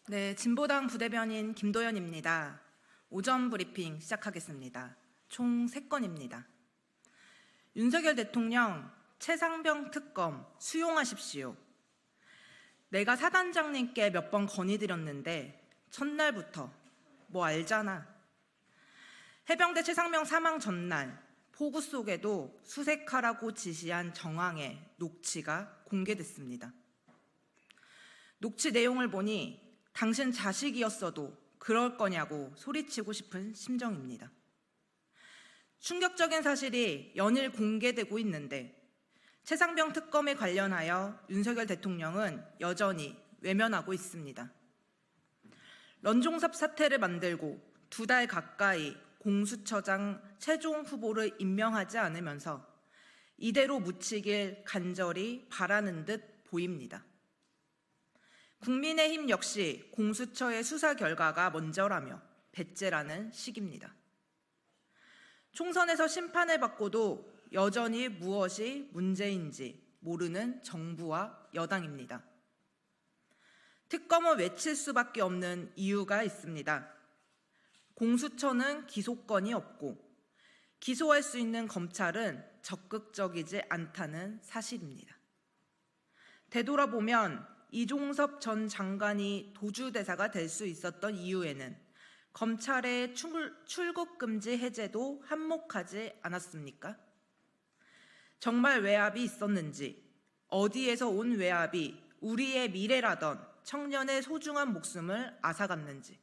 네, 진보당 부대변인 김도연입니다. 오전 브리핑 시작하겠습니다. 총 3건입니다. 윤석열 대통령 최상병 특검 수용하십시오. 내가 사단장님께 몇 번 건의드렸는데 첫날부터 뭐 알잖아. 해병대 최상병 사망 전날 포구 속에도 수색하라고 지시한 정황의 녹취가 공개됐습니다. 녹취 내용을 보니 당신 자식이었어도 그럴 거냐고 소리치고 싶은 심정입니다. 충격적인 사실이 연일 공개되고 있는데 최상병 특검에 관련하여 윤석열 대통령은 여전히 외면하고 있습니다. 런종섭 사태를 만들고 2달 가까이 공수처장 최종 후보를 임명하지 않으면서 이대로 묻히길 간절히 바라는 듯 보입니다. 국민의힘 역시 공수처의 수사 결과가 먼저라며 배째라는 식입니다. 총선에서 심판을 받고도 여전히 무엇이 문제인지 모르는 정부와 여당입니다. 특검을 외칠 수밖에 없는 이유가 있습니다. 공수처는 기소권이 없고 기소할 수 있는 검찰은 적극적이지 않다는 사실입니다. 되돌아보면 이종섭 전 장관이 도주대사가 될 수 있었던 이유에는 검찰의 출국 금지 해제도 한몫하지 않았습니까? 정말 외압이 있었는지, 어디에서 온 외압이 우리의 미래라던 청년의 소중한 목숨을 앗아갔는지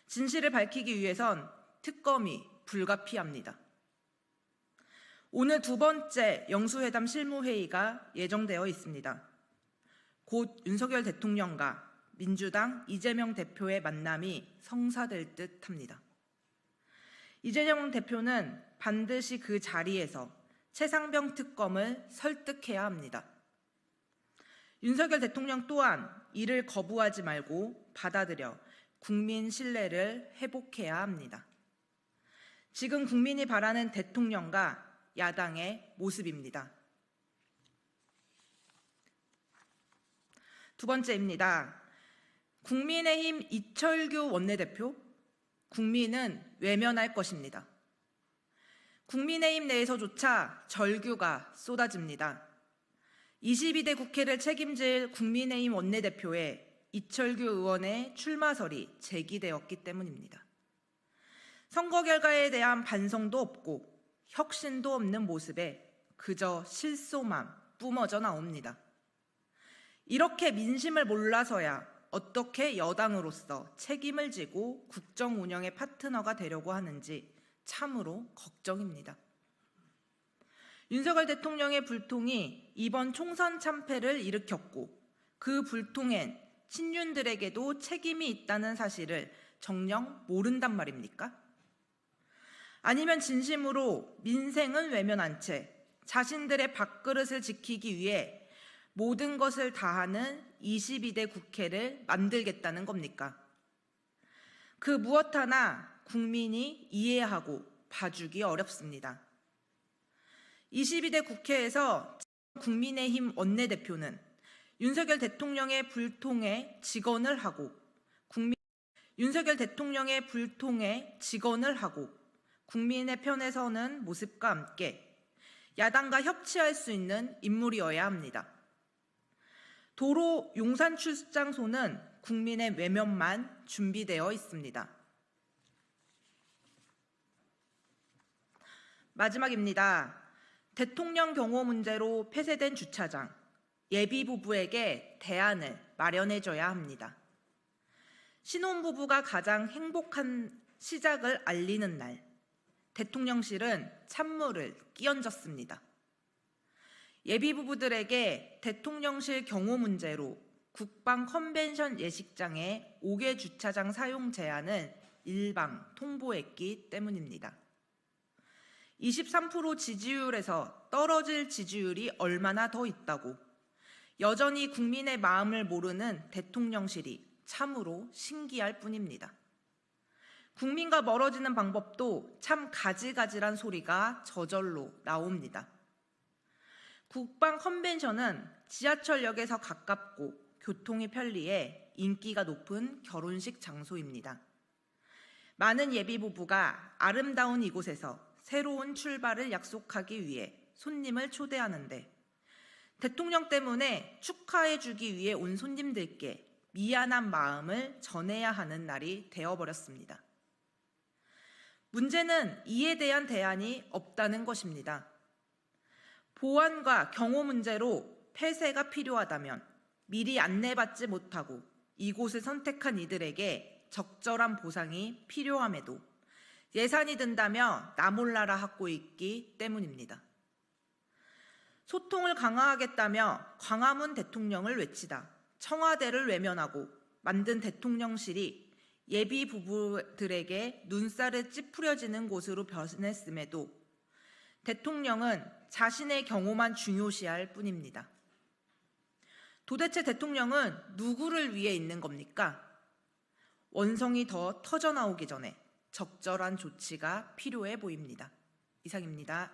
진실을 밝히기 위해선 특검이 불가피합니다. 오늘 2번째 영수회담 실무회의가 예정되어 있습니다. 곧 윤석열 대통령과 민주당 이재명 대표의 만남이 성사될 듯합니다. 이재명 대표는 반드시 그 자리에서 최상병 특검을 설득해야 합니다. 윤석열 대통령 또한 이를 거부하지 말고 받아들여 국민 신뢰를 회복해야 합니다. 지금 국민이 바라는 대통령과 야당의 모습입니다. 2번째입니다. 국민의힘 이철규 원내대표, 국민은 외면할 것입니다. 국민의힘 내에서조차 절규가 쏟아집니다. 22대 국회를 책임질 국민의힘 원내대표의 이철규 의원의 출마설이 제기되었기 때문입니다. 선거 결과에 대한 반성도 없고 혁신도 없는 모습에 그저 실소만 뿜어져 나옵니다. 이렇게 민심을 몰라서야 어떻게 여당으로서 책임을 지고 국정 운영의 파트너가 되려고 하는지 참으로 걱정입니다. 윤석열 대통령의 불통이 이번 총선 참패를 일으켰고 그 불통엔 친윤들에게도 책임이 있다는 사실을 정녕 모른단 말입니까? 아니면 진심으로 민생은 외면한 채 자신들의 밥그릇을 지키기 위해 모든 것을 다하는 22대 국회를 만들겠다는 겁니까? 그 무엇 하나 국민이 이해하고 봐주기 어렵습니다. 22대 국회에서 국민의힘 원내대표는 윤석열 대통령의 불통에 직언을 하고 국민의 편에 서는 모습과 함께 야당과 협치할 수 있는 인물이어야 합니다. 도로 용산 출장소는 국민의 외면만 준비되어 있습니다. 마지막입니다. 대통령 경호 문제로 폐쇄된 주차장, 예비 부부에게 대안을 마련해줘야 합니다. 신혼부부가 가장 행복한 시작을 알리는 날, 대통령실은 찬물을 끼얹었습니다. 예비 부부들에게 대통령실 경호 문제로 국방 컨벤션 예식장의 5개 주차장 사용 제한을 일방 통보했기 때문입니다. 23% 지지율에서 떨어질 지지율이 얼마나 더 있다고 여전히 국민의 마음을 모르는 대통령실이 참으로 신기할 뿐입니다. 국민과 멀어지는 방법도 참 가지가지란 소리가 저절로 나옵니다. 국방 컨벤션은 지하철역에서 가깝고 교통이 편리해 인기가 높은 결혼식 장소입니다. 많은 예비부부가 아름다운 이곳에서 새로운 출발을 약속하기 위해 손님을 초대하는데 대통령 때문에 축하해주기 위해 온 손님들께 미안한 마음을 전해야 하는 날이 되어버렸습니다. 문제는 이에 대한 대안이 없다는 것입니다. 보안과 경호 문제로 폐쇄가 필요하다면 미리 안내받지 못하고 이곳을 선택한 이들에게 적절한 보상이 필요함에도 예산이 든다며 나몰라라 하고 있기 때문입니다. 소통을 강화하겠다며 광화문 대통령을 외치다 청와대를 외면하고 만든 대통령실이 예비 부부들에게 눈살을 찌푸려지는 곳으로 변했음에도 대통령은 자신의 경호만 중요시할 뿐입니다. 도대체 대통령은 누구를 위해 있는 겁니까? 원성이 더 터져나오기 전에 적절한 조치가 필요해 보입니다. 이상입니다.